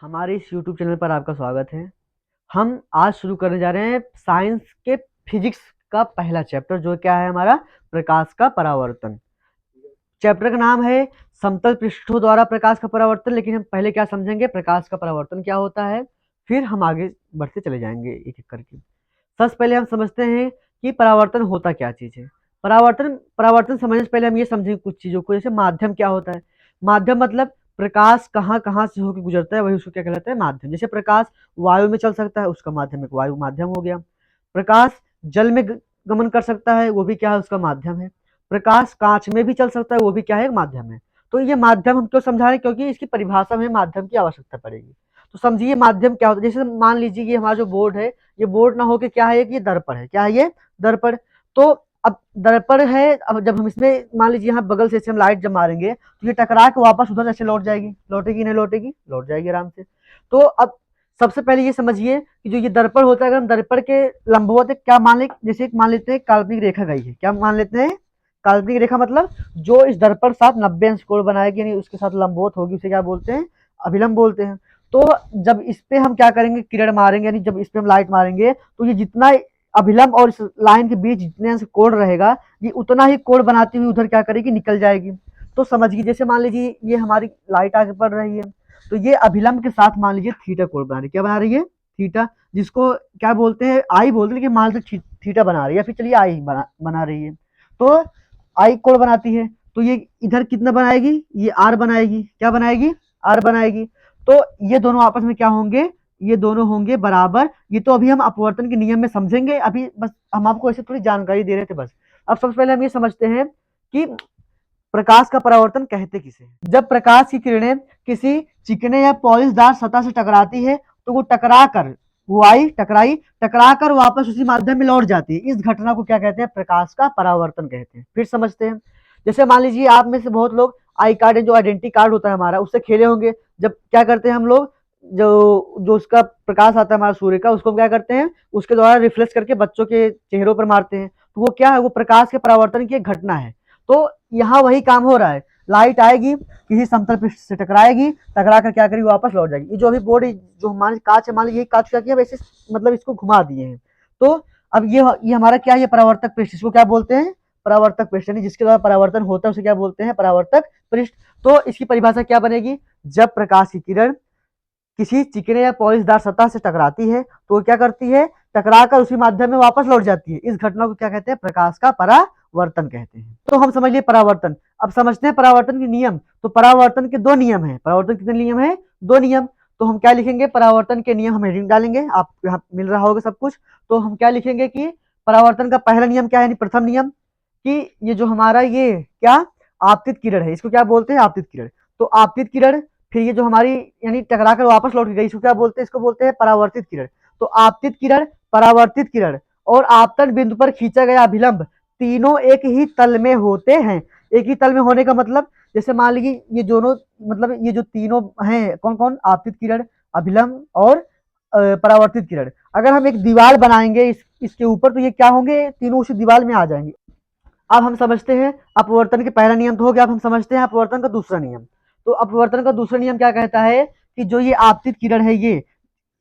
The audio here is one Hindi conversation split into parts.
हमारे इस यूट्यूब चैनल पर आपका स्वागत है। हम आज शुरू करने जा रहे हैं साइंस के फिजिक्स का पहला चैप्टर, जो क्या है हमारा प्रकाश का परावर्तन। चैप्टर का नाम है समतल पृष्ठों द्वारा प्रकाश का परावर्तन। लेकिन हम पहले क्या समझेंगे, प्रकाश का परावर्तन क्या होता है, फिर हम आगे बढ़ते चले जाएंगे एक एक करके। सबसे पहले हम समझते हैं कि परावर्तन होता क्या चीज़ है। परावर्तन परावर्तन समझने से पहले हम ये समझेंगे कुछ चीज़ों को। जैसे माध्यम क्या होता है। माध्यम मतलब प्रकाश कहाँ कहाँ से होकर गुजरता है, वही उसको क्या कहलाता है, माध्यम। जैसे प्रकाश वायु में चल सकता है, उसका माध्यम एक वायु माध्यम हो गया। प्रकाश जल में गमन कर सकता है, वो भी क्या है, उसका माध्यम है। प्रकाश कांच में भी चल सकता है, वो भी क्या है, माध्यम है। तो ये माध्यम हम क्यों समझा रहे हैं, क्योंकि इसकी परिभाषा में माध्यम की आवश्यकता पड़ेगी। तो समझिए माध्यम क्या होता है। जैसे मान लीजिए ये हमारा जो बोर्ड है, ये बोर्ड ना होके क्या है, ये दर्पण है। क्या है ये, दर्पण। तो अब दर्पण है, अब जब हम इसमें मान लीजिए यहाँ बगल से हम लाइट जब मारेंगे तो ये टकरा के वापस उधर ऐसे लौट जाएगी, लौटेगी नहीं लौटेगी, लौट जाएगी आराम से। तो अब सबसे पहले ये समझिए कि जो ये दर्पण होता है, अगर हम दर्पण के लंबवत क्या मान ले, जैसे मान लेते हैं काल्पनिक रेखा गई है। क्या मान लेते हैं, काल्पनिक रेखा मतलब जो इस दर्पण साथ 90 अंश कोण बनाएगी, यानी उसके साथ लंबवत होगी, उसे क्या बोलते हैं, अभिलंब बोलते हैं। तो जब इस पे हम क्या करेंगे, किरण मारेंगे, यानी जब इस पे हम लाइट मारेंगे तो ये जितना अभिलंब और इस लाइन के बीच जितने अंश कोण रहेगा, ये उतना ही कोण बनाती हुई उधर क्या करेगी, निकल जाएगी। तो समझिए, जैसे मान लीजिए ये हमारी लाइट आगे बढ़ रही है, तो ये अभिलंब के साथ मान लीजिए थीटा कोण बना रही है। क्या बना रही है, थीटा, जिसको क्या बोलते हैं, आई बोलते हैं, लेकिन मान लीजिए थीटा बना रही है, या फिर चलिए आई बना रही है। तो आई कोण बनाती है, तो ये इधर कितना बनाएगी, ये आर बनाएगी। क्या बनाएगी, आर बनाएगी। तो ये दोनों आपस में क्या होंगे, ये दोनों होंगे बराबर। ये तो अभी हम अपवर्तन के नियम में समझेंगे, अभी बस हम आपको ऐसे थोड़ी जानकारी दे रहे थे बस। अब सबसे पहले हम ये समझते हैं कि प्रकाश का परावर्तन कहते किसे। जब प्रकाश की किरणें किसी चिकने या पॉलिशदार सतह से टकराती है, तो वो टकरा कर वापस उसी माध्यम में लौट जाती है। इस घटना को क्या कहते हैं, प्रकाश का परावर्तन कहते हैं। फिर समझते हैं, जैसे मान लीजिए आप में से बहुत लोग आई कार्ड, जो आइडेंटिटी कार्ड होता है हमारा, उससे खेले होंगे। जब क्या करते हैं हम लोग, जो जो उसका प्रकाश आता है हमारा सूर्य का, उसको हम क्या करते हैं, उसके द्वारा रिफ्लेक्ट करके बच्चों के चेहरों पर मारते हैं। तो वो क्या है, वो प्रकाश के परावर्तन की एक घटना है। तो यहाँ वही काम हो रहा है। लाइट आएगी, किसी समतल पृष्ठ से टकराएगी, टकरा कर क्या करेगी, वापस लौट जाएगी। ये जो अभी बोर्ड जो हमारे कांच है, मान लीजिए कांच क्या किया, वैसे मतलब इसको घुमा दिए हैं। तो अब ये हमारा क्या है, ये परावर्तक पृष्ठ, इसको क्या बोलते हैं, परावर्तक पृष्ठ, यानी जिसके द्वारा परावर्तन होता है उसे क्या बोलते हैं, परावर्तक पृष्ठ। तो इसकी परिभाषा क्या बनेगी, जब प्रकाश की किरण किसी चिकने या पॉलिशदार सतह से टकराती है, तो वो क्या करती है, टकराकर उसी माध्यम में वापस लौट जाती है। इस घटना को क्या कहते हैं, प्रकाश का परावर्तन कहते हैं। तो हम समझ लिए परावर्तन। अब समझते हैं परावर्तन के नियम। तो परावर्तन के दो नियम है। परावर्तन कितने नियम है, दो नियम। तो हम क्या लिखेंगे, परावर्तन के नियम हम हेडिंग डालेंगे, आप यहाँ मिल रहा होगा सब कुछ। तो हम क्या लिखेंगे कि परावर्तन का पहला नियम क्या है, प्रथम नियम, कि ये जो हमारा ये क्या आपतित किरण है, इसको क्या बोलते हैं, आपतित किरण। तो आपतित किरण, फिर ये जो हमारी यानी टकरा कर वापस लौट गई, इसको क्या बोलते हैं, इसको बोलते हैं परावर्तित किरण। तो आपतित किरण, परावर्तित किरण और आपतन बिंदु पर खींचा गया अभिलंब, तीनों एक ही तल में होते हैं। एक ही तल में होने का मतलब, जैसे मान लीजिए ये दोनों, मतलब ये जो तीनों हैं, कौन कौन, आपतित किरण, अभिलंब और परावर्तित किरण। अगर हम एक दीवार बनाएंगे इसके ऊपर, तो ये क्या होंगे, तीनों उसी दीवार में आ जाएंगे। अब हम समझते हैं अपवर्तन के पहला नियम तो हो गया। अब हम समझते हैं अपवर्तन का दूसरा नियम। तो अपवर्तन का दूसरा नियम क्या कहता है, कि जो ये आपतित किरण है, ये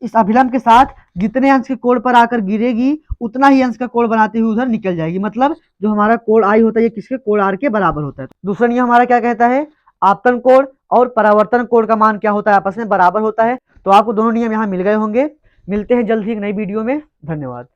इस अभिलंब के साथ जितने अंश के कोण पर आकर गिरेगी, उतना ही अंश का कोण बनाते हुए उधर निकल जाएगी। मतलब जो हमारा कोण आई होता है, ये किसके, कोण आर के बराबर होता है। दूसरा नियम हमारा क्या कहता है, आपतन कोण और परावर्तन कोण का मान क्या होता है, आपस में बराबर होता है। तो आपको दोनों नियम यहाँ मिल गए होंगे। मिलते हैं जल्द ही एक नई वीडियो में। धन्यवाद।